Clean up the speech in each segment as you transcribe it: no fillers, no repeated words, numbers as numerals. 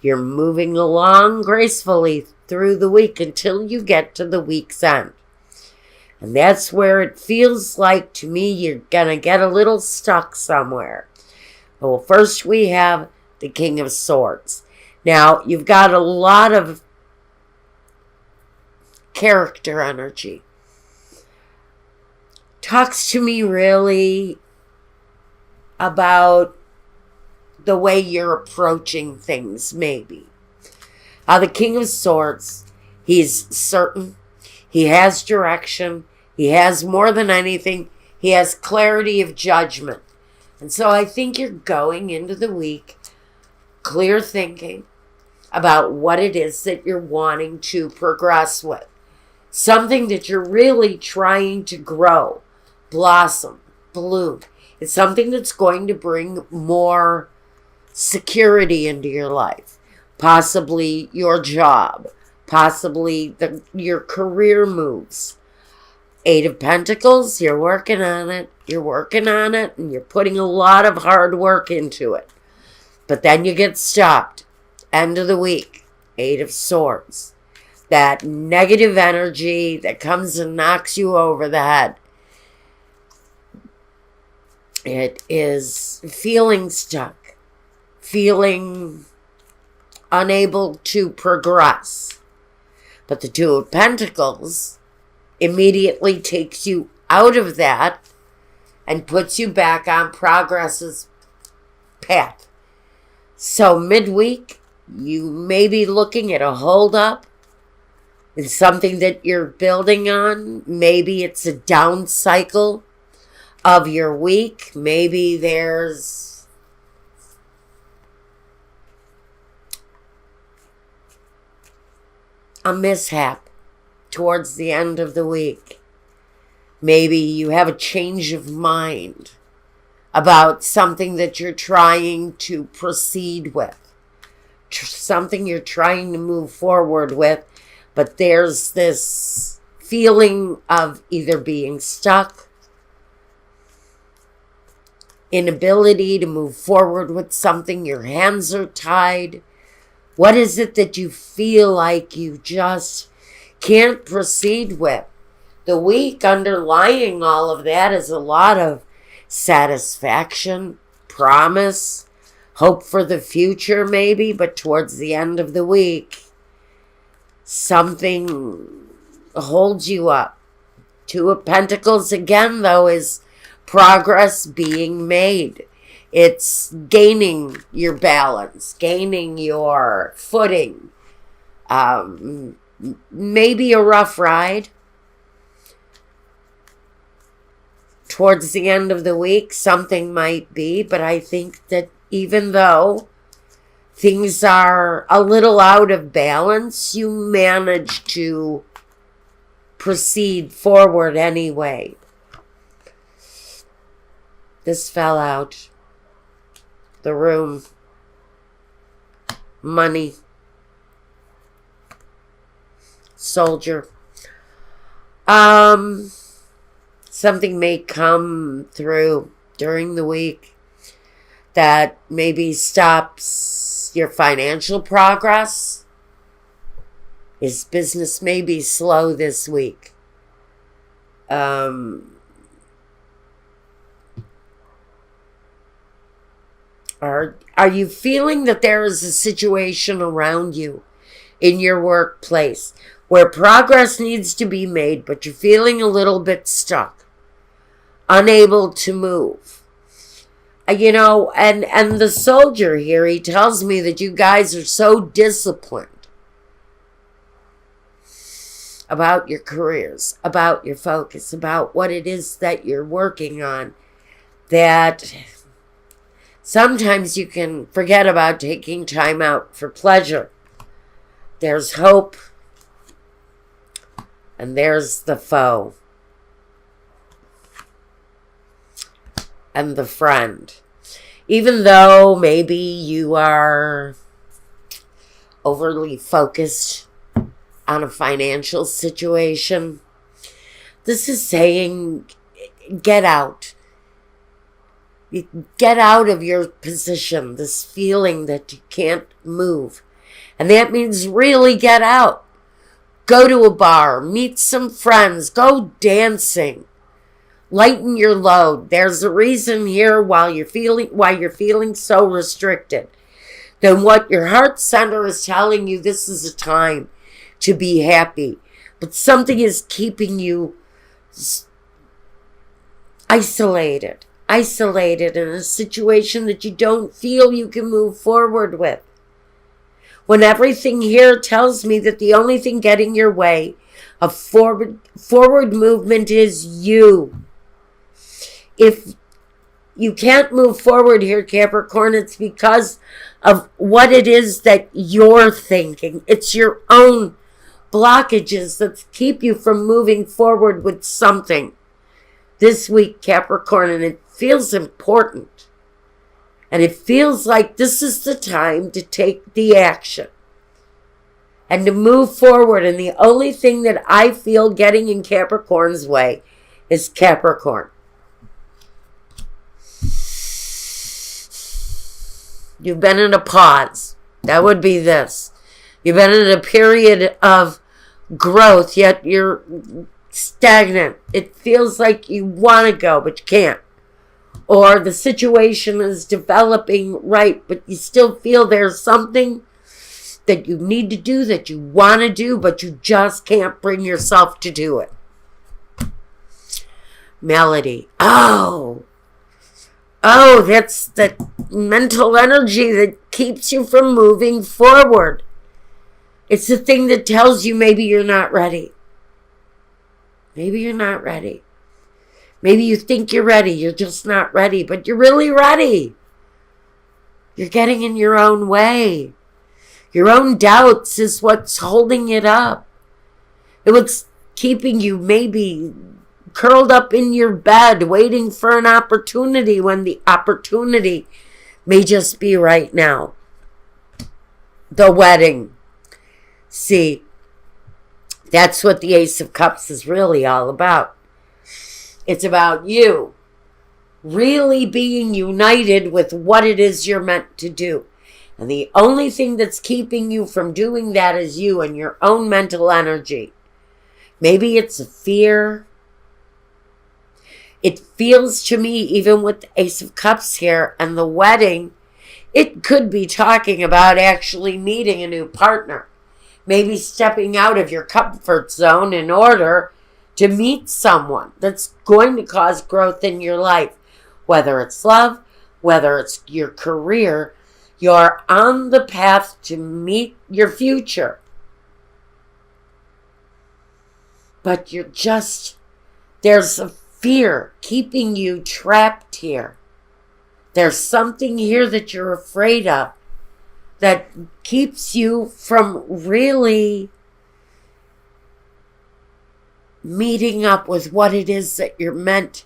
You're moving along gracefully through the week until you get to the week's end. And that's where it feels like to me you're going to get a little stuck somewhere. Well, first we have the King of Swords. Now, you've got a lot of character energy. Talks to me really about the way you're approaching things, maybe. The King of Swords, he's certain. He has direction. He has more than anything. He has clarity of judgment. And so I think you're going into the week clear thinking about what it is that you're wanting to progress with. Something that you're really trying to grow, blossom, bloom. It's something that's going to bring more security into your life. Possibly your job. Possibly your career moves. Eight of Pentacles, you're working on it. You're working on it, and you're putting a lot of hard work into it. But then you get stopped. End of the week. Eight of Swords. That negative energy that comes and knocks you over the head. It is feeling stuck. Feeling unable to progress. But the Two of Pentacles immediately takes you out of that and puts you back on progress's path. So midweek, you may be looking at a holdup. It's something that you're building on. Maybe it's a down cycle of your week. Maybe there's a mishap towards the end of the week. Maybe you have a change of mind about something that you're trying to proceed with. Something you're trying to move forward with. But there's this feeling of either being stuck, inability to move forward with something, your hands are tied. What is it that you feel like you just can't proceed with? The week underlying all of that is a lot of satisfaction, promise, hope for the future maybe, but towards the end of the week, something holds you up. Two of Pentacles again, though, is progress being made. It's gaining your balance, gaining your footing. Maybe a rough ride. Towards the end of the week, something might be, but I think that even though things are a little out of balance, you manage to proceed forward anyway. This fell out. The Room. Money. Soldier. Something may come through during the week that maybe stops your financial progress. His business may be slow this week. Are you feeling that there is a situation around you in your workplace where progress needs to be made, but you're feeling a little bit stuck, unable to move? And the soldier here, he tells me that you guys are so disciplined about your careers, about your focus, about what it is that you're working on, that sometimes you can forget about taking time out for pleasure. There's hope, and there's the foe. And the friend. Even though maybe you are overly focused on a financial situation, this is saying get out. Get out of your position, this feeling that you can't move, And that means really get out. Go to a bar, meet some friends, go dancing. Lighten your load. There's a reason here why you're feeling so restricted. Then what your heart center is telling you, this is a time to be happy. But something is keeping you isolated in a situation that you don't feel you can move forward with. When everything here tells me that the only thing getting your way of forward movement is you. If you can't move forward here, Capricorn, it's because of what it is that you're thinking. It's your own blockages that keep you from moving forward with something this week, Capricorn, and it feels important. And it feels like this is the time to take the action and to move forward. And the only thing that I feel getting in Capricorn's way is Capricorn. You've been in a pause. That would be this. You've been in a period of growth, yet you're stagnant. It feels like you want to go, but you can't. Or the situation is developing right, but you still feel there's something that you need to do, that you want to do, but you just can't bring yourself to do it. Melody. Oh, that's that mental energy that keeps you from moving forward. It's the thing that tells you maybe you're not ready. Maybe you're not ready. Maybe you think you're ready. You're just not ready, but you're really ready. You're getting in your own way. Your own doubts is what's holding it up. It was keeping you maybe curled up in your bed waiting for an opportunity when the opportunity may just be right now. The wedding. See, that's what the Ace of Cups is really all about. It's about you really being united with what it is you're meant to do. And the only thing that's keeping you from doing that is you and your own mental energy. Maybe it's a fear. It feels to me, even with the Ace of Cups here and the wedding, it could be talking about actually meeting a new partner. Maybe stepping out of your comfort zone in order to meet someone that's going to cause growth in your life. Whether it's love, whether it's your career, you're on the path to meet your future. But there's a fear keeping you trapped here. There's something here that you're afraid of that keeps you from really meeting up with what it is that you're meant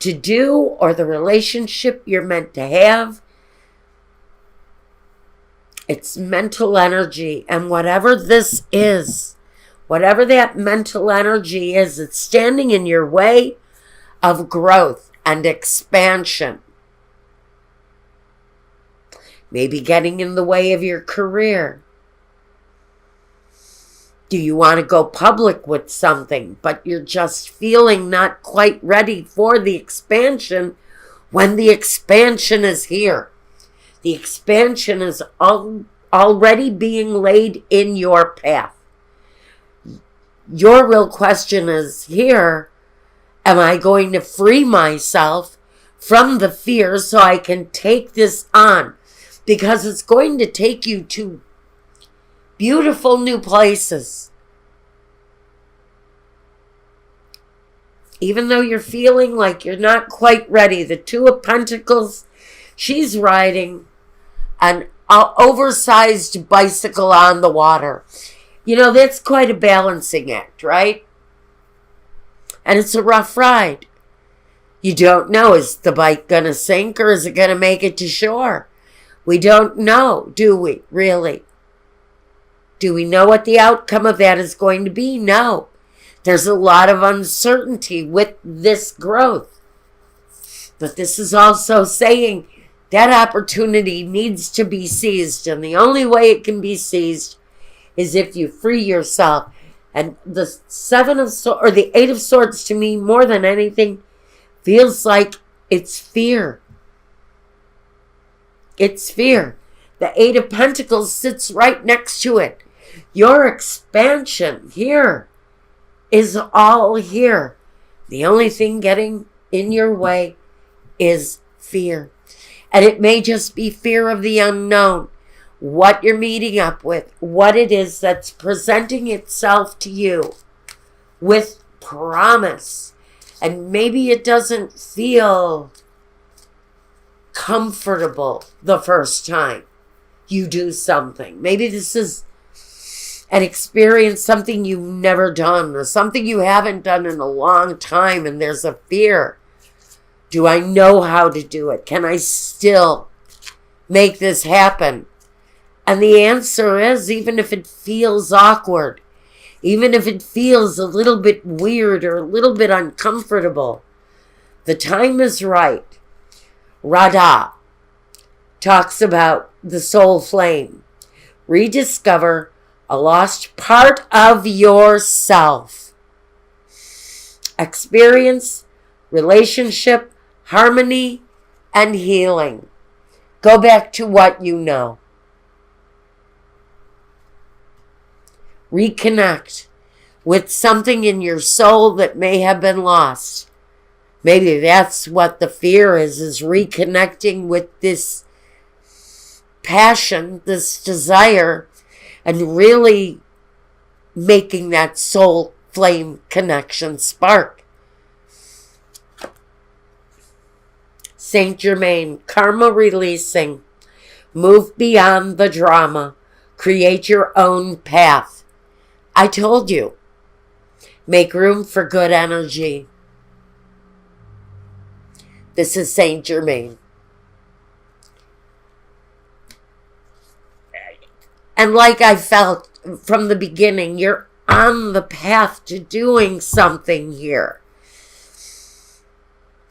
to do or the relationship you're meant to have. It's mental energy, and whatever this is, whatever that mental energy is, it's standing in your way of growth and expansion. Maybe getting in the way of your career. Do you want to go public with something, but you're just feeling not quite ready for the expansion when the expansion is here? The expansion is already being laid in your path. Your real question is here, am I going to free myself from the fear so I can take this on? Because it's going to take you to beautiful new places. Even though you're feeling like you're not quite ready, the Two of Pentacles, she's riding an oversized bicycle on the water. You know, that's quite a balancing act, right? And it's a rough ride. You don't know, is the bike going to sink or is it going to make it to shore? We don't know, do we, really? Do we know what the outcome of that is going to be? No. There's a lot of uncertainty with this growth. But this is also saying That opportunity needs to be seized, and the only way it can be seized is if you free yourself. And the the Eight of Swords, to me, more than anything, feels like it's fear. It's fear. The Eight of Pentacles sits right next to it. Your expansion here is all here. The only thing getting in your way is fear. And it may just be fear of the unknown. What you're meeting up with, what it is that's presenting itself to you with promise. And maybe it doesn't feel comfortable the first time you do something. Maybe this is an experience, something you've never done, or something you haven't done in a long time, and there's a fear. Do I know how to do it? Can I still make this happen? And the answer is, even if it feels awkward, even if it feels a little bit weird or a little bit uncomfortable, the time is right. Radha talks about the soul flame. Rediscover a lost part of yourself. Experience, relationship, harmony, and healing. Go back to what you know. Reconnect with something in your soul that may have been lost. Maybe that's what the fear is reconnecting with this passion, this desire, and really making that soul flame connection spark. Saint Germain, karma releasing. Move beyond the drama. Create your own path. I told you, make room for good energy. This is Saint Germain. And like I felt from the beginning, you're on the path to doing something here.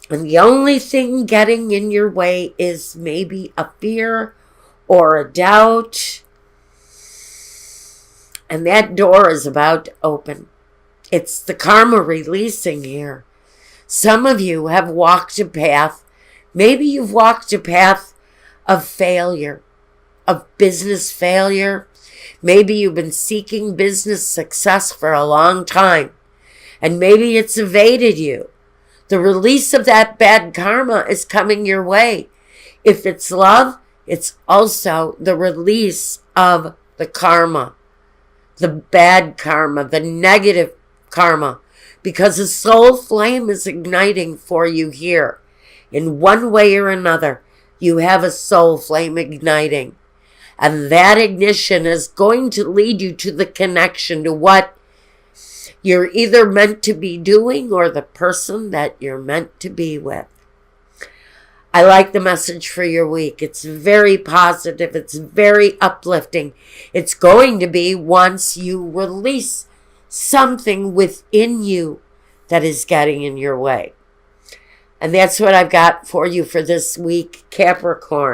And the only thing getting in your way is maybe a fear or a doubt. And that door is about to open. It's the karma releasing here. Some of you have walked a path. Maybe you've walked a path of failure, of business failure. Maybe you've been seeking business success for a long time. And maybe it's evaded you. The release of that bad karma is coming your way. If it's love, it's also the release of the karma. The bad karma, the negative karma, because the soul flame is igniting for you here. In one way or another, you have a soul flame igniting. And that ignition is going to lead you to the connection to what you're either meant to be doing or the person that you're meant to be with. I like the message for your week. It's very positive. It's very uplifting. It's going to be once you release something within you that is getting in your way. And that's what I've got for you for this week, Capricorn.